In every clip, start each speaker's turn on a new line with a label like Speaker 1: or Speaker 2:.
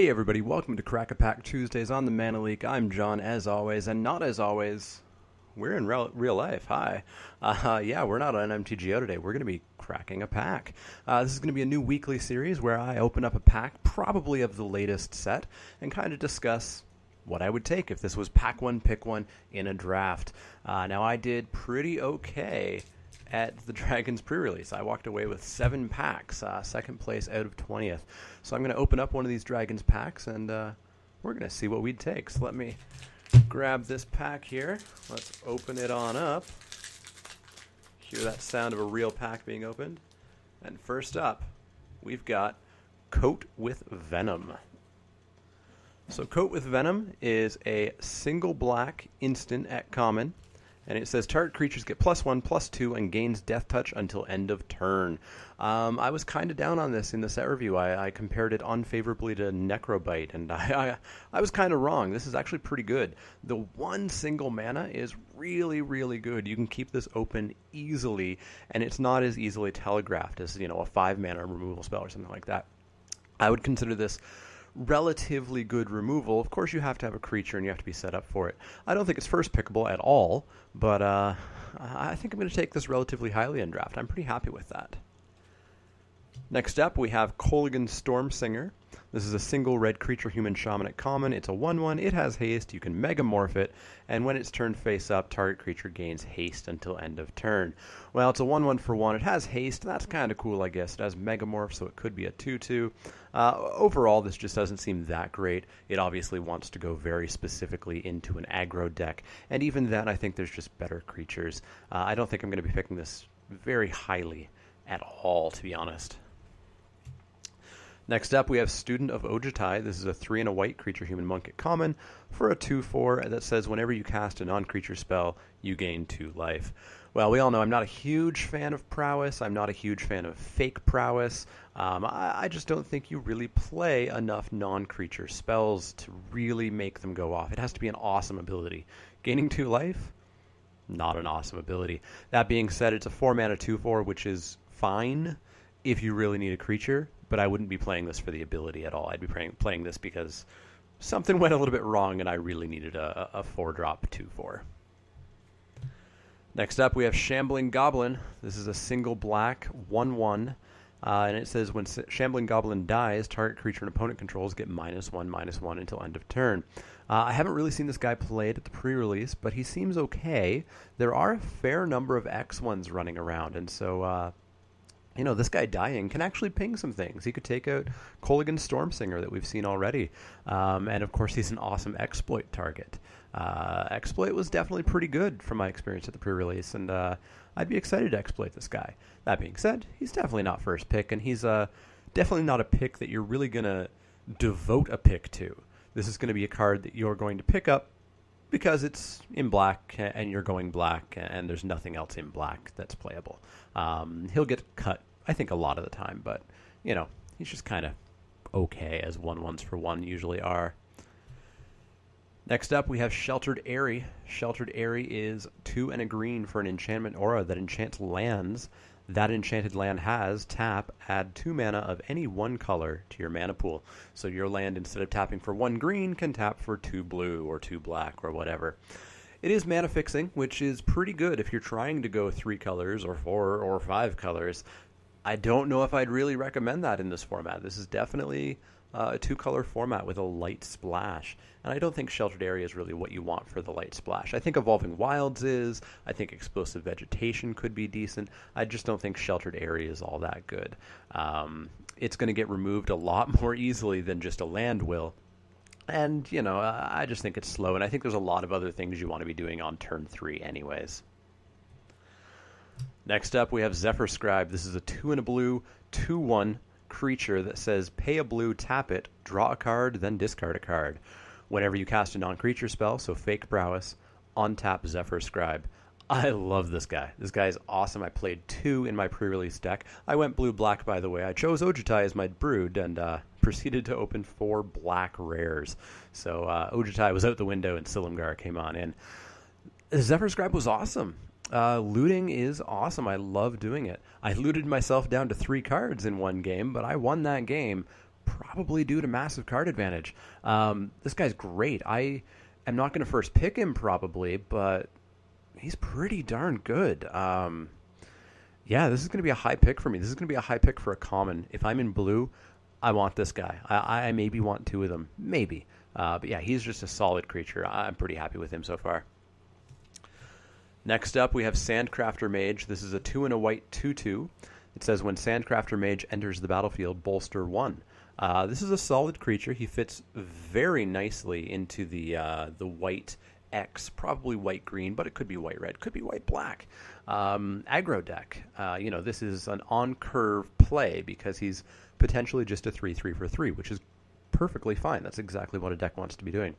Speaker 1: Hey everybody, welcome to Crack a Pack Tuesdays on the Mana Leak. I'm John, as always, and not as always, we're in real life. Hi. Yeah, we're not on MTGO today. We're going to be cracking a pack. This is going to be a new weekly series where I open up a pack, probably of the latest set, and kind of discuss what I would take if this was pack one, pick one in a draft. Now, I did pretty okay at the Dragons pre-release. I walked away with 7 packs, second place out of 20th. So I'm going to open up one of these Dragons packs, and we're going to see what we'd take. So let me grab this pack here. Let's open it on up. Hear that sound of a real pack being opened. And first up, we've got Coat with Venom. So Coat with Venom is a single black instant at common. And it says target creatures get +1/+2 and gains death touch until end of turn. I was kind of down on this in the set review. I compared it unfavorably to Necrobite, and I was kind of wrong. This is actually pretty good. The one single mana is really, really good. You can keep this open easily, and it's not as easily telegraphed as, a 5-mana removal spell or something like that. I would consider this relatively good removal. Of course, you have to have a creature and you have to be set up for it. I don't think it's first pickable at all, but I think I'm going to take this relatively highly in draft. I'm pretty happy with that. Next up, we have Kolaghan Stormsinger. This is a single red creature human shaman at common. It's a 1/1. It has haste. You can megamorph it, and when it's turned face up, target creature gains haste until end of turn. Well, it's a 1/1 for 1. It has haste. That's kind of cool, I guess. It has megamorph, so it could be a 2/2. Overall, this just doesn't seem that great. It obviously wants to go very specifically into an aggro deck, and even then, I think there's just better creatures. I don't think I'm going to be picking this very highly at all, to be honest. Next up, we have Student of Ojutai. This is a 3 and a white creature human monk at common for a 2/4 that says whenever you cast a non-creature spell, you gain 2 life. Well, we all know I'm not a huge fan of prowess. I'm not a huge fan of fake prowess. I just don't think you really play enough non-creature spells to really make them go off. It has to be an awesome ability. Gaining 2 life? Not an awesome ability. That being said, it's a 4-mana 2/4, which is fine if you really need a creature, but I wouldn't be playing this for the ability at all. I'd be playing this because something went a little bit wrong and I really needed a 4-drop 2/4. Next up, we have Shambling Goblin. This is a single black 1/1, and it says when Shambling Goblin dies, target creature and opponent controls get -1/-1 until end of turn. I haven't really seen this guy played at the pre-release, but he seems okay. There are a fair number of X1s running around, and so this guy dying can actually ping some things. He could take out Kolaghan Stormsinger that we've seen already. And, of course, he's an awesome exploit target. Exploit was definitely pretty good from my experience at the pre-release, and I'd be excited to exploit this guy. That being said, he's definitely not first pick, and he's definitely not a pick that you're really going to devote a pick to. This is going to be a card that you're going to pick up because it's in black and you're going black and there's nothing else in black that's playable. He'll get cut, I think, a lot of the time, but, he's just kind of okay as 1/1s for 1 usually are. Next up, we have Sheltered Eyrie. Sheltered Eyrie is 2 and a green for an enchantment aura that enchants lands. That enchanted land has tap, add 2 mana of any 1 color to your mana pool. So your land, instead of tapping for 1 green, can tap for 2 blue or 2 black or whatever. It is mana fixing, which is pretty good if you're trying to go 3 colors or 4 or 5 colors. I don't know if I'd really recommend that in this format. This is definitely a 2-color format with a light splash. And I don't think Sheltered Area is really what you want for the light splash. I think Evolving Wilds is. I think Explosive Vegetation could be decent. I just don't think Sheltered Area is all that good. It's going to get removed a lot more easily than just a land will. And, I just think it's slow. And I think there's a lot of other things you want to be doing on turn 3 anyways. Next up, we have Zephyr Scribe. This is a 2 and a blue, 2/1 creature that says pay a blue, tap it, draw a card, then discard a card. Whenever you cast a non-creature spell, so fake prowess, untap Zephyr Scribe. I love this guy. This guy is awesome. I played 2 in my pre-release deck. I went blue-black, by the way. I chose Ojutai as my brood and proceeded to open 4 black rares. So Ojutai was out the window and Silumgar came on in. Zephyr Scribe was awesome. Looting is awesome. I love doing it. I looted myself down to 3 cards in one game, but I won that game probably due to massive card advantage. This guy's great. I am not going to first pick him probably, but he's pretty darn good. Yeah, this is going to be a high pick for me. This is going to be a high pick for a common. If I'm in blue, I want this guy. I maybe want two of them. Maybe. But yeah, he's just a solid creature. I'm pretty happy with him so far. Next up, we have Sandcrafter Mage. This is a 2 and a white 2/2. It says when Sandcrafter Mage enters the battlefield, bolster 1. This is a solid creature. He fits very nicely into the white X, probably white-green, but it could be white-red, could be white-black. Aggro deck. This is an on-curve play because he's potentially just a 3/3 for 3, which is perfectly fine. That's exactly what a deck wants to be doing.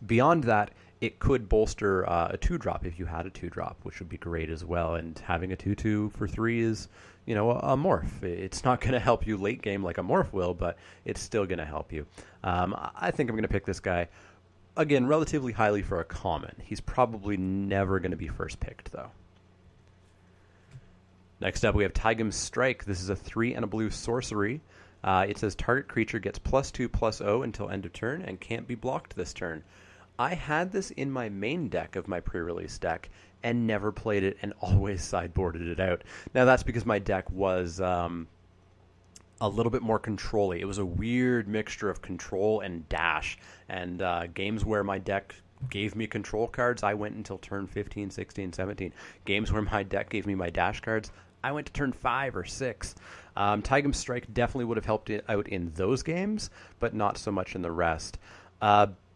Speaker 1: Beyond that, it could bolster a 2-drop if you had a 2-drop, which would be great as well. And having a 2/2 for 3 is, a morph. It's not going to help you late game like a morph will, but it's still going to help you. I think I'm going to pick this guy, again, relatively highly for a common. He's probably never going to be first picked, though. Next up, we have Taigum's Strike. This is a 3 and a blue sorcery. It says target creature gets +2/+0 until end of turn and can't be blocked this turn. I had this in my main deck of my pre-release deck and never played it and always sideboarded it out. Now, that's because my deck was a little bit more control-y. It was a weird mixture of control and dash. And games where my deck gave me control cards, I went until turn 15, 16, 17. Games where my deck gave me my dash cards, I went to turn 5 or 6. Taigum's Strike definitely would have helped it out in those games, but not so much in the rest.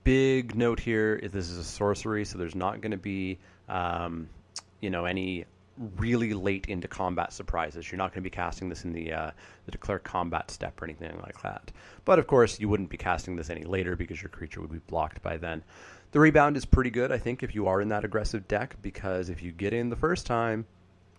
Speaker 1: Big note here is this is a sorcery, so there's not going to be any really late into combat surprises. You're not going to be casting this in the declare combat step or anything like that. But of course, you wouldn't be casting this any later because your creature would be blocked by then. The rebound is pretty good, I think, if you are in that aggressive deck, because if you get in the first time,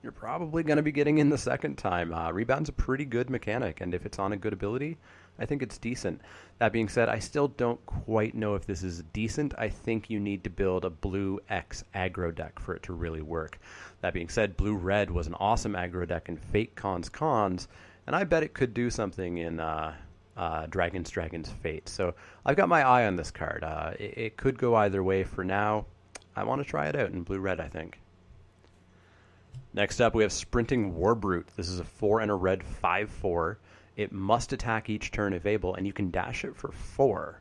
Speaker 1: you're probably going to be getting in the second time. Rebound's a pretty good mechanic, and if it's on a good ability, I think it's decent. That being said, I still don't quite know if this is decent. I think you need to build a blue X aggro deck for it to really work. That being said, blue-red was an awesome aggro deck in Fate Cons, and I bet it could do something in Dragons Fate. So I've got my eye on this card. It could go either way for now. I want to try it out in blue-red, I think. Next up, we have Sprinting Warbrute. This is a 4 and a red 5/4. It must attack each turn if able, and you can dash it for 4.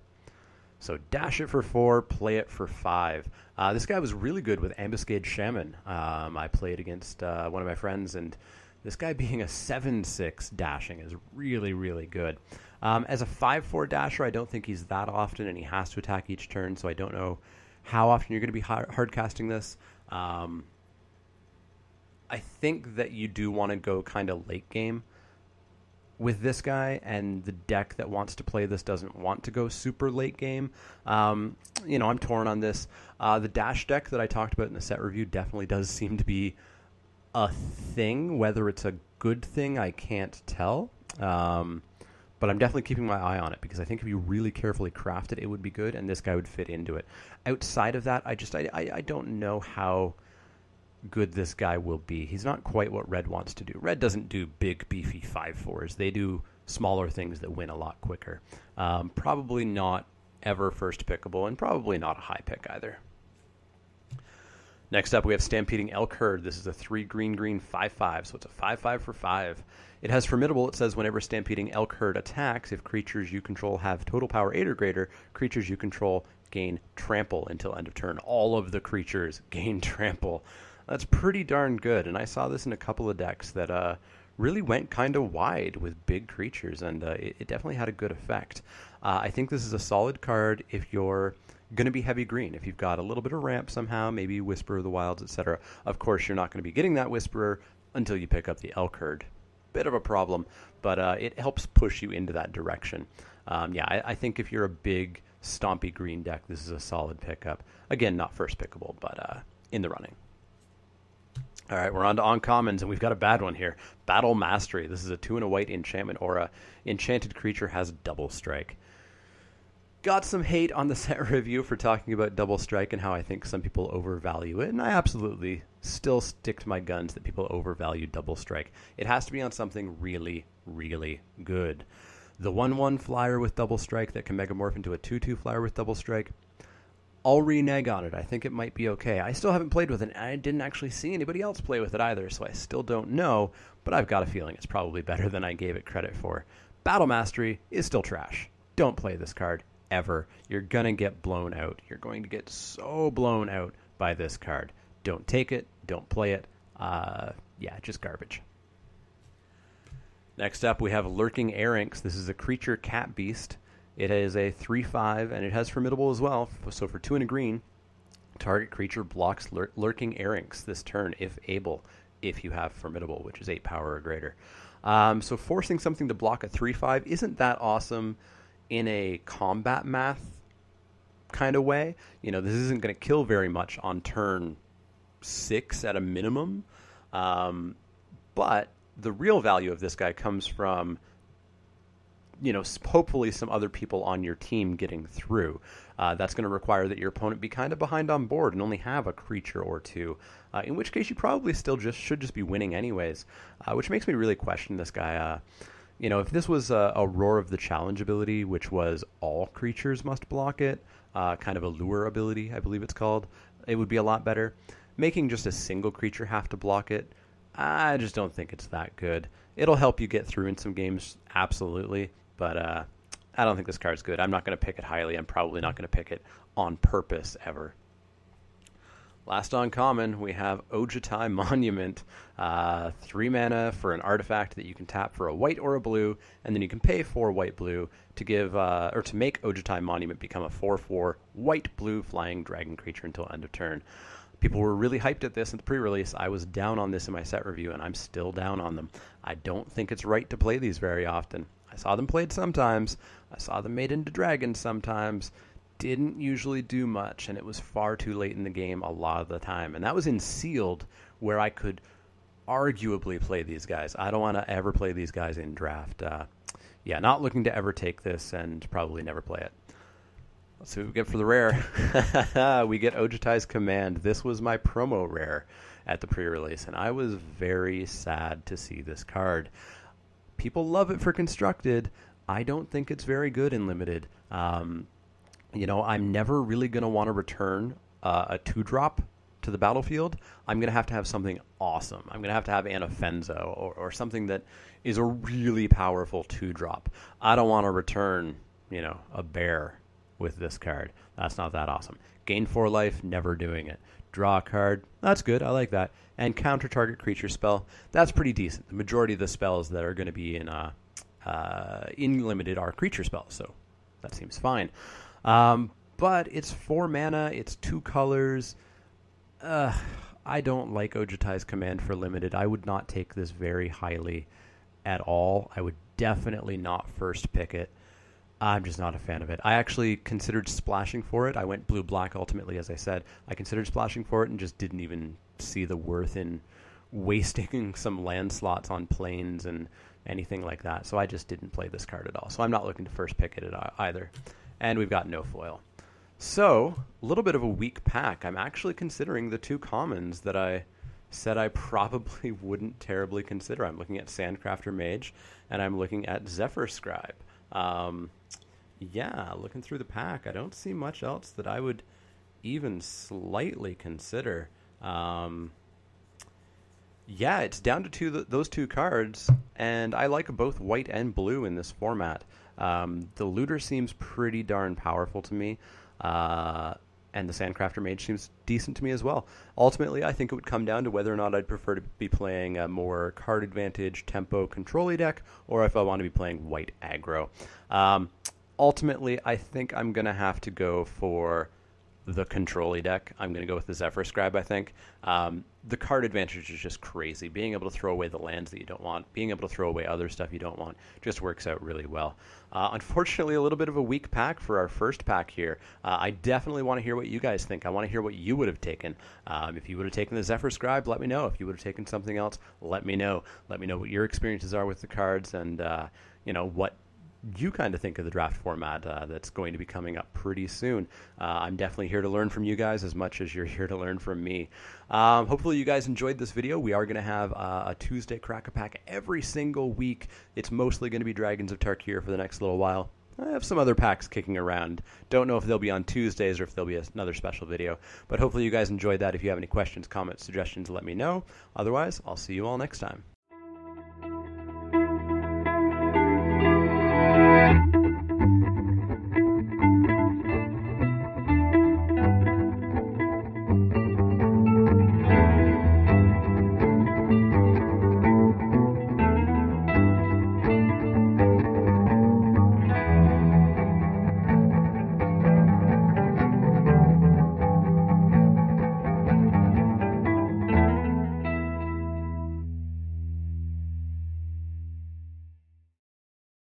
Speaker 1: So dash it for 4, play it for 5. This guy was really good with Ambuscade Shaman. I played against one of my friends, and this guy being a 7/6 dashing is really, really good. As a 5/4 dasher, I don't think he's that often, and he has to attack each turn, so I don't know how often you're going to be hard casting this. I think that you do want to go kind of late game with this guy, and the deck that wants to play this doesn't want to go super late game. I'm torn on this. The dash deck that I talked about in the set review definitely does seem to be a thing. Whether it's a good thing, I can't tell. But I'm definitely keeping my eye on it, because I think if you really carefully craft it, it would be good, and this guy would fit into it. Outside of that, I don't know how good this guy will be. He's not quite what Red wants to do. Red doesn't do big, beefy 5/4s. They do smaller things that win a lot quicker. Probably not ever first pickable, and probably not a high pick either. Next up, we have Stampeding Elk Herd. This is a 3 green 5/5, so it's a 5/5 for 5. It has Formidable. It says whenever Stampeding Elk Herd attacks, if creatures you control have total power 8 or greater, creatures you control gain Trample until end of turn. All of the creatures gain Trample. That's pretty darn good, and I saw this in a couple of decks that really went kind of wide with big creatures, and it definitely had a good effect. I think this is a solid card if you're going to be heavy green. If you've got a little bit of ramp somehow, maybe Whisperer of the Wilds, etc. Of course, you're not going to be getting that Whisperer until you pick up the Elk Herd. Bit of a problem, but it helps push you into that direction. I think if you're a big, stompy green deck, this is a solid pickup. Again, not first pickable, but in the running. All right, we're on to uncommons, and we've got a bad one here. Battle Mastery. This is a 2 and a white enchantment aura. Enchanted creature has double strike. Got some hate on the set review for talking about double strike and how I think some people overvalue it, and I absolutely still stick to my guns that people overvalue double strike. It has to be on something really, really good. The 1/1 flyer with double strike that can megamorph into a 2/2 flyer with double strike, I'll renege on it. I think it might be okay. I still haven't played with it. I didn't actually see anybody else play with it either, so I still don't know, but I've got a feeling it's probably better than I gave it credit for. Battle Mastery is still trash. Don't play this card, ever. You're going to get blown out. You're going to get so blown out by this card. Don't take it. Don't play it. Yeah, just garbage. Next up, we have Lurking Arinx. This is a creature cat beast. It is a 3/5, and it has Formidable as well. So for 2 and a green, target creature blocks Lurking Arinx this turn, if able, if you have Formidable, which is 8 power or greater. So forcing something to block a 3/5 isn't that awesome in a combat math kind of way. You know, this isn't going to kill very much on turn 6 at a minimum. But the real value of this guy comes from, you know, hopefully some other people on your team getting through. That's going to require that your opponent be kind of behind on board and only have a creature or two, in which case you probably still should just be winning anyways, which makes me really question this guy. You know, if this was a Roar of the Challenge ability, which was all creatures must block it, kind of a lure ability, I believe it's called, it would be a lot better. Making just a single creature have to block it, I just don't think it's that good. It'll help you get through in some games, absolutely, but I don't think this card's good. I'm not going to pick it highly. I'm probably not going to pick it on purpose ever. Last uncommon, we have Ojutai Monument. 3 mana for an artifact that you can tap for a white or a blue, and then you can pay 4 white-blue to give or to make Ojutai Monument become a 4/4 white-blue flying dragon creature until end of turn. People were really hyped at this in the pre-release. I was down on this in my set review, and I'm still down on them. I don't think it's right to play these very often. I saw them played sometimes. I saw them made into dragons sometimes. Didn't usually do much, and it was far too late in the game a lot of the time. And that was in sealed, where I could arguably play these guys. I don't want to ever play these guys in draft. Yeah, not looking to ever take this and probably never play it. Let's see what we get for the rare. We get Ojutai's Command. This was my promo rare at the pre-release, and I was very sad to see this card. People love it for constructed. I don't think it's very good in limited. You know, I'm never really going to want to return a 2-drop to the battlefield. I'm going to have something awesome. I'm going to have Anafenzo or something that is a really powerful 2-drop. I don't want to return, you know, a bear with this card. That's not that awesome. Gain 4 life, never doing it. Draw a card, that's good, I like that. And counter target creature spell, that's pretty decent. The majority of the spells that are going to be in limited are creature spells, so that seems fine. But it's 4 mana, it's 2 colors. I don't like Ojutai's Command for limited. I would not take this very highly at all. I would definitely not first pick it. I'm just not a fan of it. I actually considered splashing for it. I went blue-black ultimately, as I said. I considered splashing for it and just didn't even see the worth in wasting some land slots on planes and anything like that. So I just didn't play this card at all. So I'm not looking to first pick it either. And we've got no foil. So, a little bit of a weak pack. I'm actually considering the 2 commons that I said I probably wouldn't terribly consider. I'm looking at Sandcrafter Mage, and I'm looking at Zephyr Scribe. Yeah, looking through the pack, I don't see much else that I would even slightly consider. Yeah, it's down to those 2 cards, and I like both white and blue in this format. The Looter seems pretty darn powerful to me, and the Sandcrafter Mage seems decent to me as well. Ultimately, I think it would come down to whether or not I'd prefer to be playing a more card advantage, tempo, control-y deck, or if I want to be playing white aggro. Ultimately, I think I'm going to have to go for the control-y deck. I'm going to go with the Zephyr Scribe, I think. The card advantage is just crazy. Being able to throw away the lands that you don't want, being able to throw away other stuff you don't want, just works out really well. Unfortunately, a little bit of a weak pack for our first pack here. I definitely want to hear what you guys think. I want to hear what you would have taken. If you would have taken the Zephyr Scribe, let me know. If you would have taken something else, let me know. Let me know what your experiences are with the cards and, you know, what you kind of think of the draft format that's going to be coming up pretty soon. I'm definitely here to learn from you guys as much as you're here to learn from me. Hopefully you guys enjoyed this video. We are going to have a Tuesday Crack-A-Pack every single week. It's mostly going to be Dragons of Tarkir for the next little while. I have some other packs kicking around. Don't know if they'll be on Tuesdays or if there'll be another special video. But hopefully you guys enjoyed that. If you have any questions, comments, suggestions, let me know. Otherwise, I'll see you all next time.